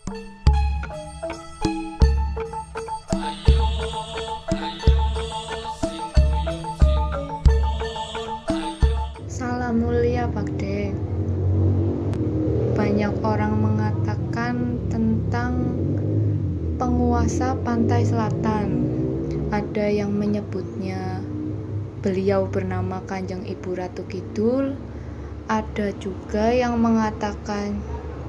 Salam mulia Pakde. Banyak orang mengatakan tentang penguasa pantai selatan. Ada yang menyebutnya beliau bernama Kanjeng Ibu Ratu Kidul. Ada juga yang mengatakan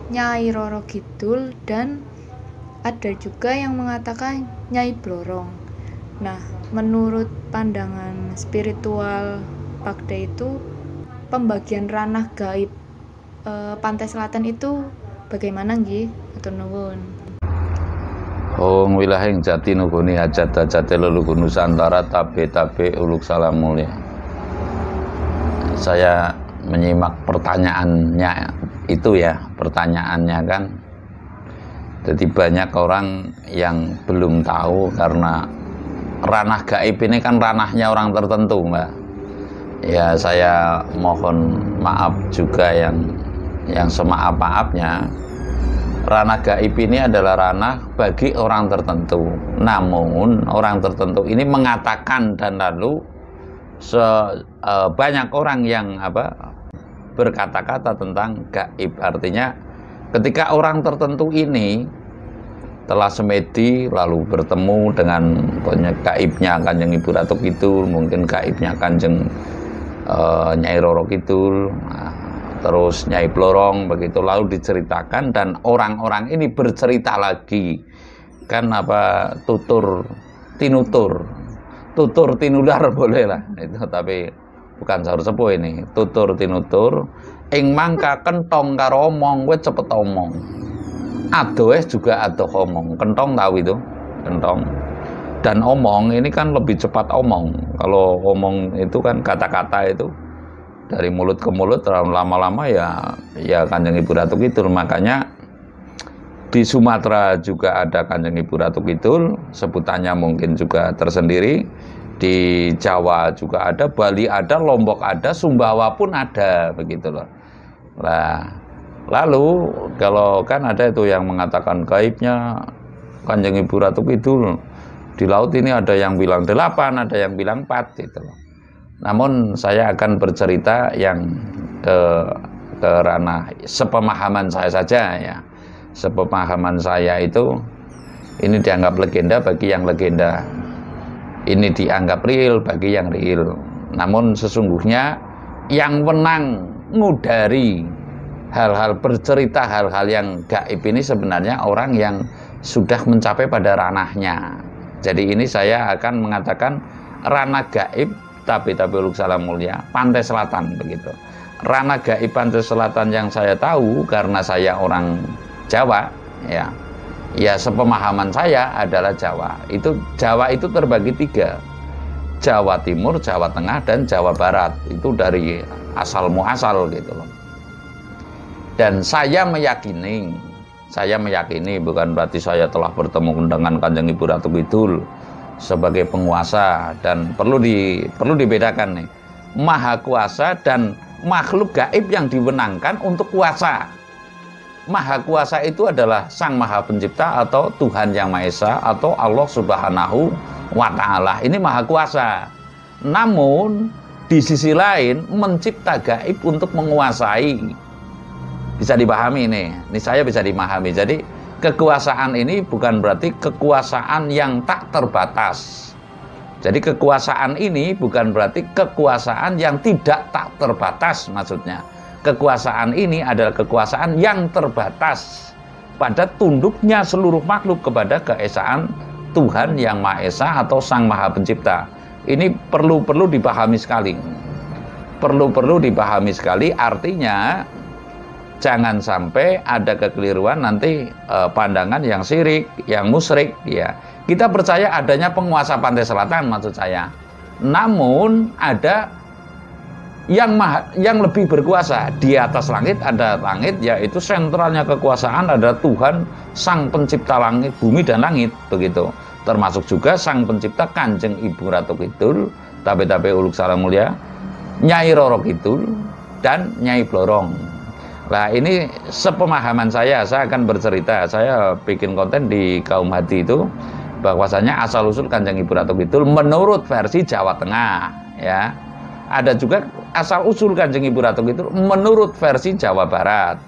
Nyai Roro Kidul, dan ada juga yang mengatakan Nyai Blorong. Nah, menurut pandangan spiritual Pakde itu, pembagian ranah gaib pantai selatan itu bagaimana nggih? Atur nuwun. Hong wilahing jati nuguni hajat-hajate leluhur Nusantara tabe-tabe uluk salam mulia. Saya menyimak pertanyaannya itu ya, pertanyaannya kan. Jadi banyak orang yang belum tahu karena ranah gaib ini kan ranahnya orang tertentu, Mbak. Ya, saya mohon maaf juga yang semaaf-maafnya. Ranah gaib ini adalah ranah bagi orang tertentu. Namun orang tertentu ini mengatakan, dan lalu banyak orang yang berkata-kata tentang gaib. Artinya ketika orang tertentu ini telah semedi lalu bertemu dengan gaibnya Kanjeng Ibu Ratu Kidul, mungkin gaibnya Kanjeng Nyai Roro Kidul, terus Nyai Blorong, begitu, lalu diceritakan dan orang-orang ini bercerita lagi kan tutur tinular boleh lah itu, tapi bukan sahur sepuh ini, tutur tinutur ing mangka kentong karo omong kowe cepet omong, adoes juga adoh omong. Kentong tahu itu, kentong dan omong ini kan lebih cepat omong. Kalau omong itu kan kata-kata itu dari mulut ke mulut, lama-lama ya Kanjeng Ibu Ratu Kidul. Makanya di Sumatera juga ada Kanjeng Ibu Ratu Kidul, sebutannya mungkin juga tersendiri. Di Jawa juga ada, Bali ada, Lombok ada, Sumbawa pun ada, begitu loh. Nah, lalu kalau kan ada itu yang mengatakan gaibnya Kanjeng Ibu Ratu Kidul di laut ini, ada yang bilang 8, ada yang bilang 4 gitu loh. Namun saya akan bercerita yang ke ranah sepemahaman saya saja ya. Sepemahaman saya itu, ini dianggap legenda bagi yang legenda, ini dianggap real bagi yang real. Namun sesungguhnya yang menang ngudari hal-hal bercerita hal-hal yang gaib ini sebenarnya orang yang sudah mencapai pada ranahnya. Jadi ini saya akan mengatakan ranah gaib tapi uluk salam mulia pantai selatan, begitu. Ranah gaib pantai selatan yang saya tahu karena saya orang Jawa ya sepemahaman saya adalah Jawa. Jawa itu terbagi 3. Jawa Timur, Jawa Tengah, dan Jawa Barat. Itu dari asal muasal gitu loh. Dan saya meyakini bukan berarti saya telah bertemu dengan Kanjeng Ibu Ratu Kidul sebagai penguasa, dan perlu dibedakan nih, maha kuasa dan makhluk gaib yang diwenangkan untuk kuasa. Maha kuasa itu adalah Sang Maha Pencipta atau Tuhan Yang Maha Esa atau Allah Subhanahu wa Ta'ala. Ini maha kuasa. Namun di sisi lain mencipta gaib untuk menguasai. Bisa dipahami ini saya bisa dipahami. Jadi kekuasaan ini bukan berarti kekuasaan yang tak terbatas. Jadi kekuasaan ini bukan berarti kekuasaan yang tidak tak terbatas, maksudnya. Kekuasaan ini adalah kekuasaan yang terbatas pada tunduknya seluruh makhluk kepada keesaan Tuhan Yang Maha Esa atau Sang Maha Pencipta. Ini perlu dipahami sekali. Perlu dipahami sekali, artinya jangan sampai ada kekeliruan nanti pandangan yang syirik, yang musyrik ya. Kita percaya adanya penguasa pantai selatan, maksud saya. Namun ada yang lebih berkuasa. Di atas langit ada langit, yaitu sentralnya kekuasaan ada Tuhan Sang Pencipta langit, bumi dan langit, begitu. Termasuk juga Sang Pencipta Kanjeng Ibu Ratu Kidul, tabe-tabe uluk salam mulia, Nyai Roro Kidul dan Nyai Blorong. Nah ini sepemahaman saya akan bercerita, saya bikin konten di Kaum Hati itu bahwasanya asal usul Kanjeng Ibu Ratu Kidul menurut versi Jawa Tengah ya. Ada juga asal usul Kanjeng Ibu Ratu Kidul menurut versi Jawa Barat.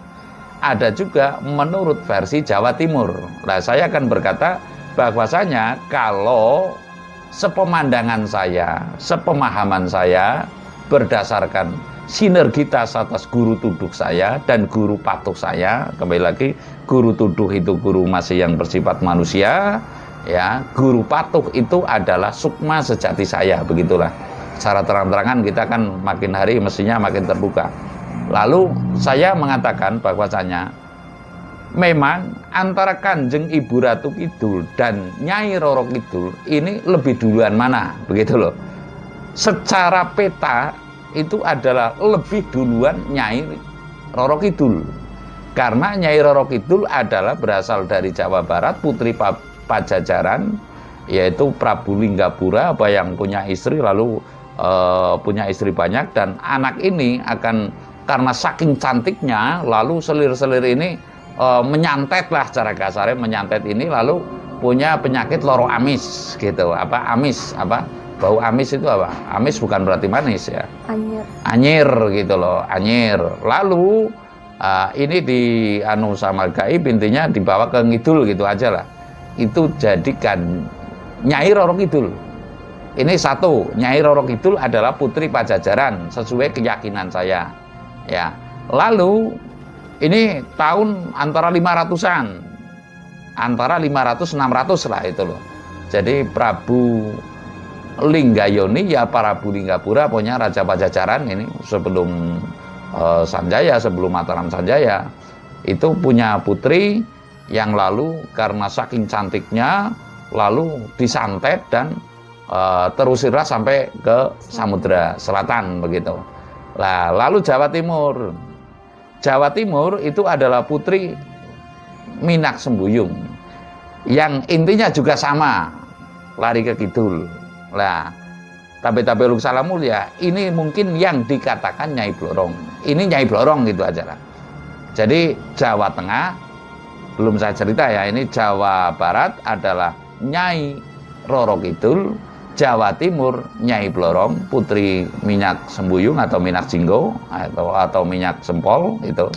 Ada juga menurut versi Jawa Timur. Nah saya akan berkata bahwasanya kalau sepemandangan saya, sepemahaman saya berdasarkan sinergitas atas guru tuduh saya dan guru patuh saya, kembali lagi guru tuduh itu guru masih yang bersifat manusia ya, guru patuh itu adalah sukma sejati saya, begitulah secara terang-terangan kita kan makin hari mestinya makin terbuka. Lalu saya mengatakan bahwasanya memang antara Kanjeng Ibu Ratu Kidul dan Nyai Roro Kidul ini lebih duluan mana, begitu loh. Secara peta itu adalah lebih duluan Nyai Roro Kidul. Karena Nyai Roro Kidul adalah berasal dari Jawa Barat, putri Pajajaran, yaitu Prabu Linggapura yang punya istri lalu punya istri banyak, dan anak ini akan karena saking cantiknya lalu selir-selir ini menyantet lah secara kasarnya, menyantet ini lalu punya penyakit loro amis gitu. Apa amis, apa bau amis itu apa? Amis bukan berarti manis ya, anyir gitu loh, anyir. Lalu ini di anu sama gaib, intinya dibawa ke ngidul gitu aja lah. Itu jadikan Nyai Roro Kidul. Ini satu, Nyai Roro Kidul adalah putri Pajajaran sesuai keyakinan saya ya. Lalu ini tahun antara 500-an, antara 500-600 lah itu loh. Jadi Prabu Linggayoni ya, Prabu Linggapura punya Raja Pajajaran ini sebelum Sanjaya, sebelum Mataram Sanjaya, itu punya putri yang lalu karena saking cantiknya lalu disantet dan terusirlah sampai ke Samudra Selatan begitu. Nah, lalu Jawa Timur. Jawa Timur itu adalah putri Minak Sembuyung yang intinya juga sama, lari ke kidul. Nah, tapi Uluk Salamul ya, ini mungkin yang dikatakan Nyai Blorong. Ini Nyai Blorong gitu aja lah. Jadi Jawa Tengah belum saya cerita ya, ini Jawa Barat adalah Nyai Roro Kidul, Jawa Timur Nyai Blorong, putri Minyak Sembuyung atau Minak Jinggo atau Minyak Sempol itu.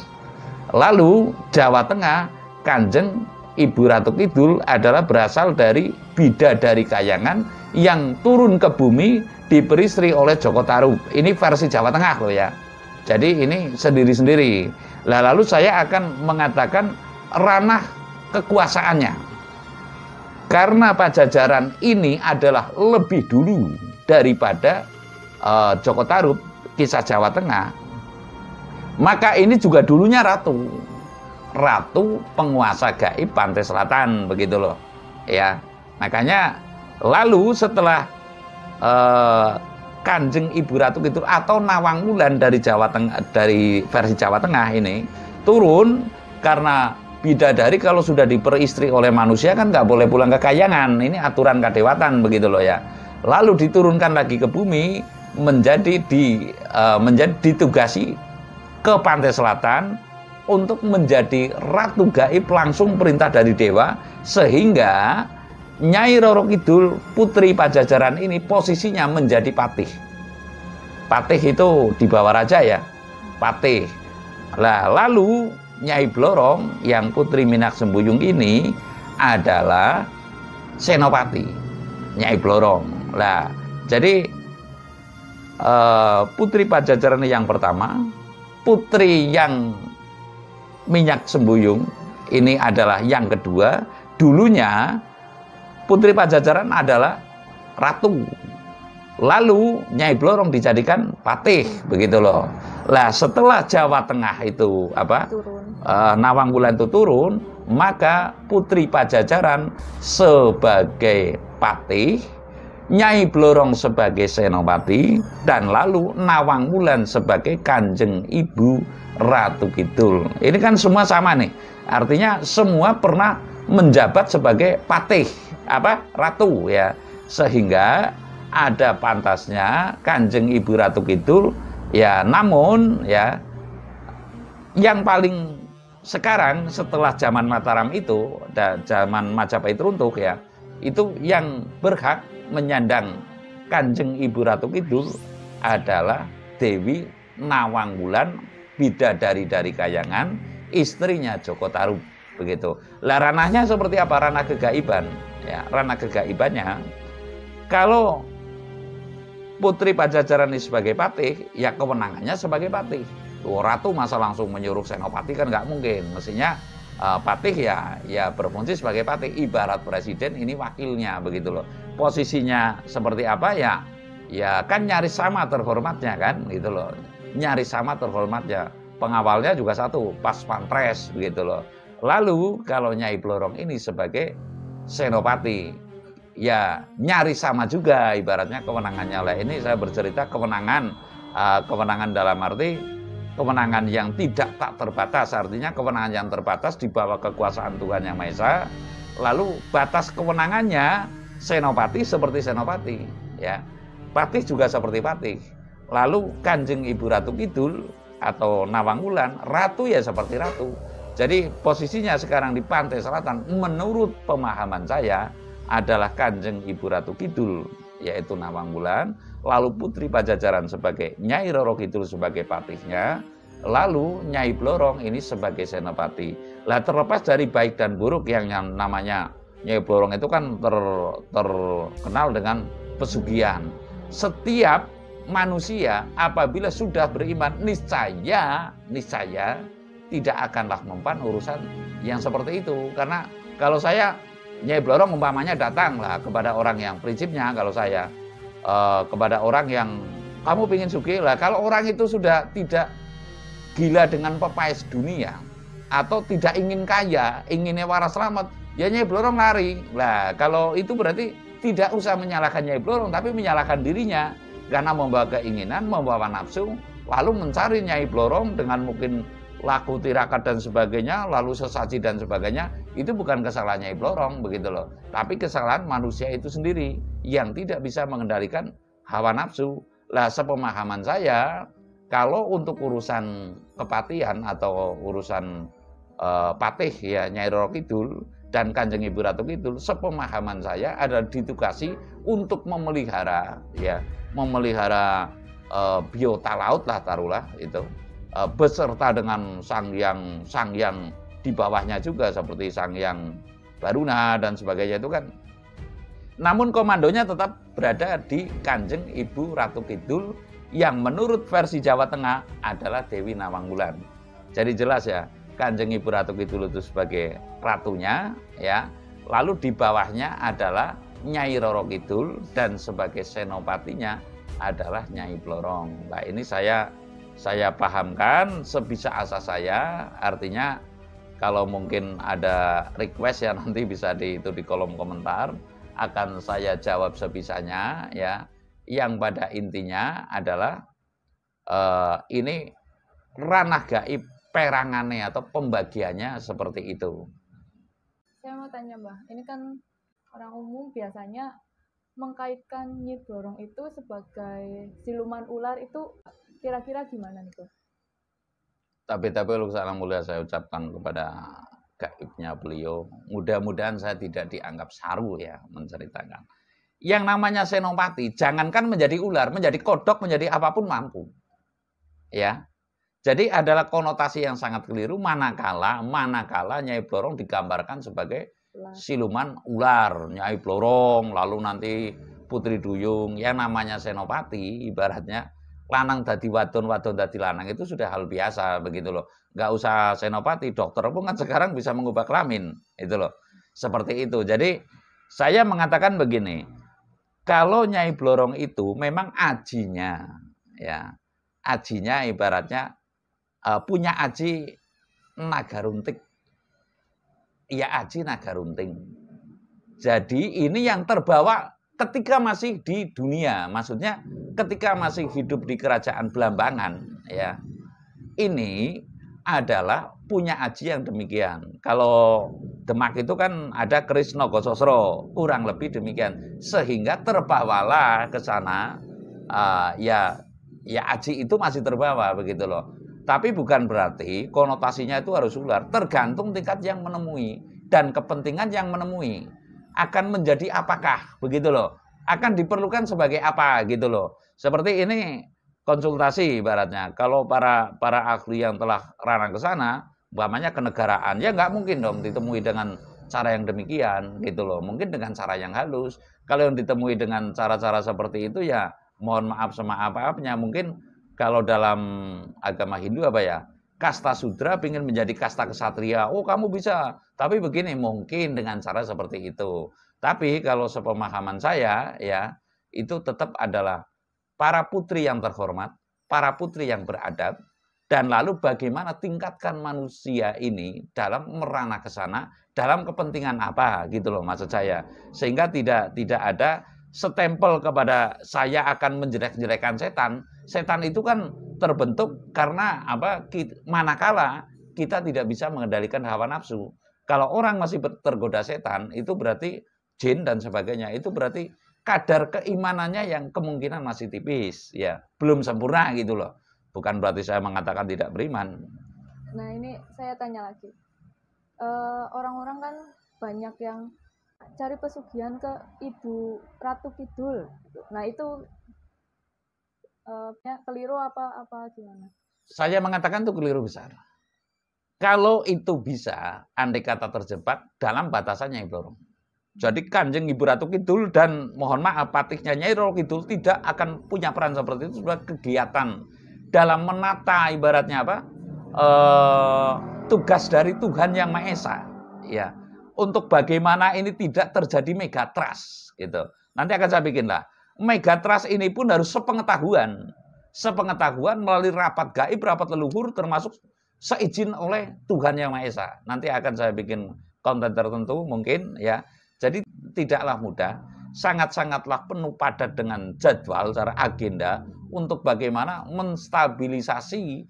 Lalu Jawa Tengah Kanjeng Ibu Ratu Kidul adalah berasal dari bidadari kayangan yang turun ke bumi diperistri oleh Joko Tarub. Ini versi Jawa Tengah loh ya. Jadi ini sendiri-sendiri. Nah, lalu saya akan mengatakan ranah kekuasaannya. Karena Pajajaran ini adalah lebih dulu daripada Joko Tarub, kisah Jawa Tengah, maka ini juga dulunya ratu penguasa gaib pantai selatan begitu loh ya. Makanya lalu setelah Kanjeng Ibu Ratu Kidul atau Nawang Wulan dari Jawa Tengah, dari versi Jawa Tengah ini turun, karena bidadari kalau sudah diperistri oleh manusia kan nggak boleh pulang ke kayangan, ini aturan kadewatan begitu loh ya. Lalu diturunkan lagi ke bumi menjadi ditugasi ke pantai selatan untuk menjadi ratu gaib langsung perintah dari dewa, sehingga Nyai Roro Kidul putri Pajajaran ini posisinya menjadi patih. Patih itu di bawah raja ya, patih. Nah, lalu Nyai Blorong yang putri Minak Sembuyung ini adalah senopati Nyai Blorong. Nah, jadi putri Pajajaran yang pertama, putri yang Minyak Sembuyung ini adalah yang kedua. Dulunya putri Pajajaran adalah ratu. Lalu Nyai Blorong dijadikan patih begitu loh. Lah setelah Jawa Tengah itu Nawang Wulan itu turun, maka putri Pajajaran sebagai patih, Nyai Blorong sebagai senopati, dan lalu Nawang Wulan sebagai Kanjeng Ibu Ratu Kidul. Ini kan semua sama nih. Artinya semua pernah menjabat sebagai patih, ratu ya. Sehingga ada pantasnya Kanjeng Ibu Ratu Kidul ya, namun ya Yang paling sekarang setelah zaman Mataram itu, zaman Majapahit runtuh ya, itu yang berhak menyandang Kanjeng Ibu Ratu Kidul adalah Dewi Nawangwulan, bidadari dari Kayangan, istrinya Joko Tarub, begitu. Lah ranahnya seperti apa? Ranah kegaiban, ya. Ranah kegaibannya, kalau Putri Pajajaran ini sebagai patih, ya kewenangannya sebagai patih. Ratu masa langsung menyuruh senopati kan nggak mungkin. Mestinya patih ya berfungsi sebagai patih. Ibarat presiden ini wakilnya, begitu loh. Posisinya seperti apa ya kan nyaris sama terhormatnya kan, gitu loh. Nyaris sama terhormatnya. Pengawalnya juga satu, pas pampres, begitu loh. Lalu kalau Nyai Blorong ini sebagai senopati, ya nyaris sama juga ibaratnya kewenangannya. Lah ini saya bercerita kewenangan dalam arti kewenangan yang tidak tak terbatas, artinya kewenangan yang terbatas di bawah kekuasaan Tuhan Yang Maha Esa. Lalu batas kewenangannya senopati seperti senopati, ya. Patih juga seperti patih. Lalu Kanjeng Ibu Ratu Kidul atau Nawangwulan, ratu ya seperti ratu. Jadi posisinya sekarang di pantai selatan menurut pemahaman saya adalah Kanjeng Ibu Ratu Kidul, yaitu Nawangwulan, lalu Putri Pajajaran sebagai Nyai Roro Kidul sebagai patihnya, lalu Nyai Blorong ini sebagai senopati. Lah terlepas dari baik dan buruk yang namanya Nyai Blorong itu kan terkenal dengan pesugihan. Setiap manusia apabila sudah beriman niscaya tidak akanlah mempan urusan yang seperti itu. Karena kalau saya Nyai Blorong umpamanya datanglah kepada orang yang prinsipnya, kalau saya kepada orang yang kamu ingin sugih lah, kalau orang itu sudah tidak gila dengan pepais dunia atau tidak ingin kaya, inginnya waras selamat, ya Nyai Blorong lari. Lah kalau itu berarti tidak usah menyalahkan Nyai Blorong, tapi menyalahkan dirinya karena membawa keinginan, membawa nafsu, lalu mencari Nyai Blorong dengan mungkin laku tirakat dan sebagainya, lalu sesaji dan sebagainya. Itu bukan kesalahan Nyai Blorong, begitu loh, tapi kesalahan manusia itu sendiri yang tidak bisa mengendalikan hawa nafsu. Lah sepemahaman saya, kalau untuk urusan kepatihan atau urusan patih ya Nyai Roro Kidul dan Kanjeng Ibu Ratu Kidul, sepemahaman saya adalah ditugasi untuk memelihara biota laut lah, taruhlah itu, beserta dengan sang yang di bawahnya juga seperti Sang Hyang Baruna dan sebagainya itu kan. Namun komandonya tetap berada di Kanjeng Ibu Ratu Kidul yang menurut versi Jawa Tengah adalah Dewi Nawangwulan. Jadi jelas ya, Kanjeng Ibu Ratu Kidul itu sebagai ratunya ya. Lalu di bawahnya adalah Nyai Roro Kidul dan sebagai senopatinya adalah Nyai Blorong. Nah, ini saya pahamkan sebisa asa saya, artinya kalau mungkin ada request ya nanti bisa di kolom komentar, akan saya jawab sebisanya ya. Yang pada intinya adalah ini ranah gaib perangannya atau pembagiannya seperti itu. Saya mau tanya Mbah, ini kan orang umum biasanya mengkaitkan Nyi Blorong itu sebagai siluman ular, itu kira-kira gimana nih Bang? Tapi lu salam mulia saya ucapkan kepada gaibnya beliau. Mudah-mudahan saya tidak dianggap saru ya menceritakan. Yang namanya senopati, jangankan menjadi ular, menjadi kodok, menjadi apapun mampu. Ya. Jadi adalah konotasi yang sangat keliru manakala Nyai Blorong digambarkan sebagai siluman ular, Nyai Blorong, lalu nanti Putri Duyung. Yang namanya senopati ibaratnya lanang dadi wadon, wadon dadi lanang, itu sudah hal biasa, begitu loh. Nggak usah senopati, dokter pun kan sekarang bisa mengubah kelamin, itu loh. Seperti itu. Jadi saya mengatakan begini, kalau Nyai Blorong itu memang ajinya, ya, ajinya ibaratnya punya aji naga runting, ya aji naga runting. Jadi ini yang terbawa ketika masih di dunia, maksudnya ketika masih hidup di kerajaan Blambangan, ya, ini adalah punya aji yang demikian. Kalau Demak itu kan ada keris Naga Sosro, kurang lebih demikian, sehingga terbawalah ke sana, ya aji itu masih terbawa, begitu loh. Tapi bukan berarti konotasinya itu harus ular. Tergantung tingkat yang menemui dan kepentingan yang menemui. Akan menjadi apakah, begitu loh. Akan diperlukan sebagai apa, gitu loh. Seperti ini konsultasi ibaratnya. Kalau para ahli yang telah ranah ke sana, umpamanya kenegaraan, ya nggak mungkin dong ditemui dengan cara yang demikian, gitu loh. Mungkin dengan cara yang halus. Kalau yang ditemui dengan cara-cara seperti itu ya mohon maaf semaaf-maafnya. Mungkin kalau dalam agama Hindu apa ya, kasta sudra ingin menjadi kasta kesatria. Oh kamu bisa, tapi begini mungkin dengan cara seperti itu. Tapi kalau sepemahaman saya ya, itu tetap adalah para putri yang terhormat, para putri yang beradab, dan lalu bagaimana tingkatkan manusia ini dalam merana ke sana, dalam kepentingan apa gitu loh maksud saya. Sehingga tidak ada setempel kepada saya akan menjelek-jelekan setan. Setan itu kan terbentuk karena apa? Manakala kita tidak bisa mengendalikan hawa nafsu. Kalau orang masih tergoda setan, itu berarti jin dan sebagainya. Itu berarti kadar keimanannya yang kemungkinan masih tipis, ya belum sempurna gitu loh. Bukan berarti saya mengatakan tidak beriman. Nah ini saya tanya lagi. Orang-orang kan banyak yang cari pesugihan ke Ibu Ratu Kidul. Nah itu keliru apa gimana? Saya mengatakan itu keliru besar. Kalau itu bisa, andai kata terjebak dalam batasannya Nyai Blorong. Jadi Kanjeng Ibu Ratu Kidul dan mohon maaf patihnya Nyai Roro Kidul tidak akan punya peran seperti itu sebagai kegiatan dalam menata ibaratnya apa? Tugas dari Tuhan Yang Maha Esa. Ya. Untuk bagaimana ini tidak terjadi megatrust gitu. Nanti akan saya bikin lah. Megatrust ini pun harus sepengetahuan melalui rapat gaib, rapat leluhur, termasuk seizin oleh Tuhan Yang Maha Esa. Nanti akan saya bikin konten tertentu mungkin ya. Jadi tidaklah mudah, sangat-sangatlah penuh padat dengan jadwal secara agenda untuk bagaimana menstabilisasi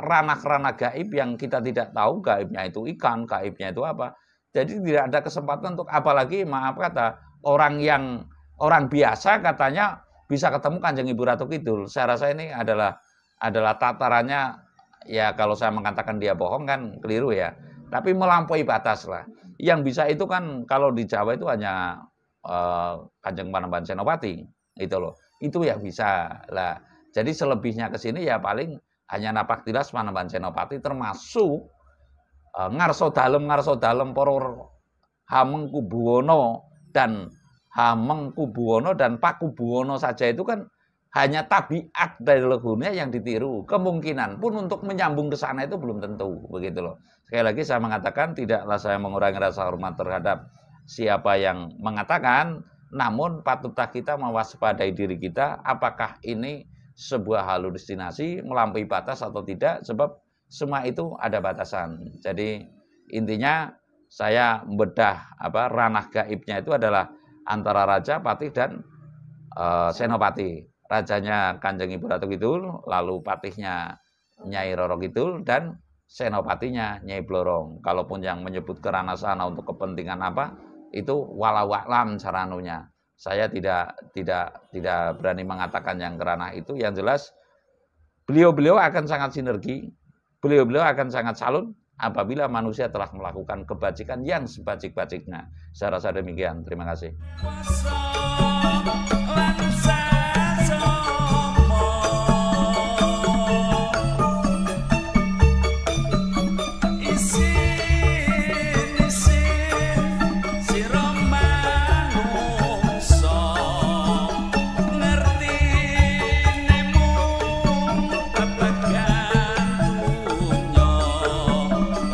ranah-ranah gaib yang kita tidak tahu, gaibnya itu ikan, gaibnya itu apa. Jadi tidak ada kesempatan untuk, apalagi maaf kata orang biasa katanya bisa ketemu Kanjeng Ibu Ratu Kidul. Saya rasa ini adalah tatarannya, ya kalau saya mengatakan dia bohong kan keliru ya. Tapi melampaui batas lah. Yang bisa itu kan kalau di Jawa itu hanya Kanjeng Panembahan Senopati itu loh. Itu ya bisa lah. Jadi selebihnya ke sini ya paling hanya napak tilas Panembahan Senopati, termasuk ngarso dalem para Hamengkubuwono dan Pak Kubuwono saja itu kan hanya tabiat dari leluhurnya yang ditiru. Kemungkinan pun untuk menyambung ke sana itu belum tentu, begitu loh. Sekali lagi saya mengatakan tidaklah saya mengurangi rasa hormat terhadap siapa yang mengatakan, namun patutlah kita mewaspadai diri kita apakah ini sebuah halusinasi melampaui batas atau tidak, sebab semua itu ada batasan. Jadi intinya saya membedah ranah gaibnya itu adalah antara raja, patih dan senopati. Rajanya Kanjeng Ibu Ratu Kidul, lalu patihnya Nyai Roro Kidul, dan senopatinya Nyai Blorong. Kalaupun yang menyebut ke ranah sana untuk kepentingan apa, itu walau a'lam saranunya. Saya tidak berani mengatakan yang ke ranah itu. Yang jelas beliau akan sangat sinergi, beliau akan sangat salut apabila manusia telah melakukan kebajikan yang sebajik-bajiknya. Saya rasa demikian. Terima kasih.